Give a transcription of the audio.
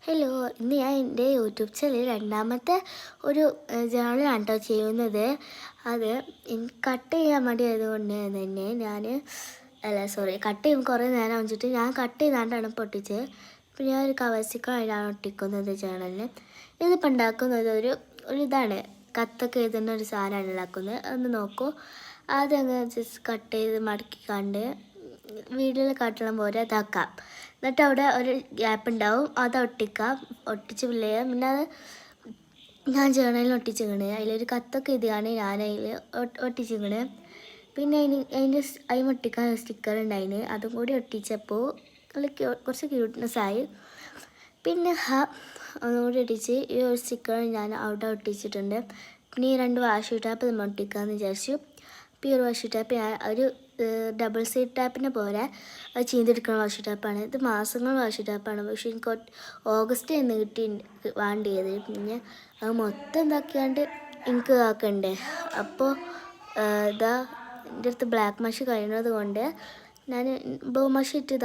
Hello, ഇന്ന് ഞാൻ എൻ്റെ യൂട്യൂബ് ചാനലിൽ രണ്ടാമത്തെ ഒരു ജേണലാണ് കേട്ടോ ചെയ്യുന്നത്. അത് എനിക്ക് കട്ട് ചെയ്യാൻ മടിയായതുകൊണ്ട് തന്നെ കട്ട് ചെയ്യുമ്പോൾ കുറേ നേരം വെച്ചിട്ട് ഞാൻ കട്ട് ചെയ്താണ്ടാണ് പൊട്ടിച്ചത്. ഇപ്പോൾ ഞാൻ ഒരു കവർ സ്റ്റിക്കറാണ് ഒട്ടിക്കുന്നത് ജേണലിൽ. ഇതിപ്പോൾ ഉണ്ടാക്കുന്നത് ഒരു ഇതാണ്, കത്തൊക്കെ എഴുതുന്ന ഒരു സാധനമാണ് ഉണ്ടാക്കുന്നത്. ഒന്ന് നോക്കൂ. ആദ്യം അങ്ങ് ജസ്റ്റ് കട്ട് ചെയ്ത് മടക്കി കണ്ട് വീഡിയോയിൽ കാട്ടണ പോലെ ഇതാക്കാം. എന്നിട്ട് അവിടെ ഒരു ഗ്യാപ്പ് ഉണ്ടാവും, അത് ഒട്ടിക്കാം. ഒട്ടിച്ച് പിന്നെ അത് ഞാൻ ജേണലിൽ ഒട്ടിച്ചിക്കണ്. അതിലൊരു കത്തൊക്കെ എഴുതിയാണ് ഞാൻ അതിൽ ഒട്ടിച്ചിക്കണ്. പിന്നെ അതിന് ഒട്ടിക്കാൻ ഒരു സ്റ്റിക്കർ ഉണ്ടായിന്, അതും കൂടി ഒട്ടിച്ചപ്പോൾ കുറച്ച് ക്യൂട്ട്നെസ്സായി. പിന്നെ ഒന്നുകൂടി ഒട്ടിച്ച് ഈ ഒരു സ്റ്റിക്കർ ഞാൻ അവിടെ ഒട്ടിച്ചിട്ടുണ്ട്. പിന്നെ ഈ 2 വാഷി ടാപ്പ് നമ്മൾ ഒട്ടിക്കാമെന്ന് വിചാരിച്ചു. അപ്പോൾ ഈ ഒരു വാഷി ടാപ്പ് ഞാൻ ഒരു ഡബിൾ സൈഡ് ടാപ്പിനെ പോലെ അത് ചെയ്തെടുക്കുന്ന വാഷി ടാപ്പാണ്. ഇത് മാസങ്ങൾ വാഷി ടാപ്പാണ്, പക്ഷേ എനിക്ക് ഓഗസ്റ്റ് എന്ന് വേണ്ടിയത്. പിന്നെ അത് മൊത്തം എന്താക്കിയാണ്ട് എനിക്ക് ആക്കണ്ടേ. അപ്പോൾ എൻ്റെ അടുത്ത് ബ്ലാക്ക് മഷി കഴിയുന്നത് കൊണ്ട് ഞാൻ ബ്ലൂ മഷി ഇട്ട്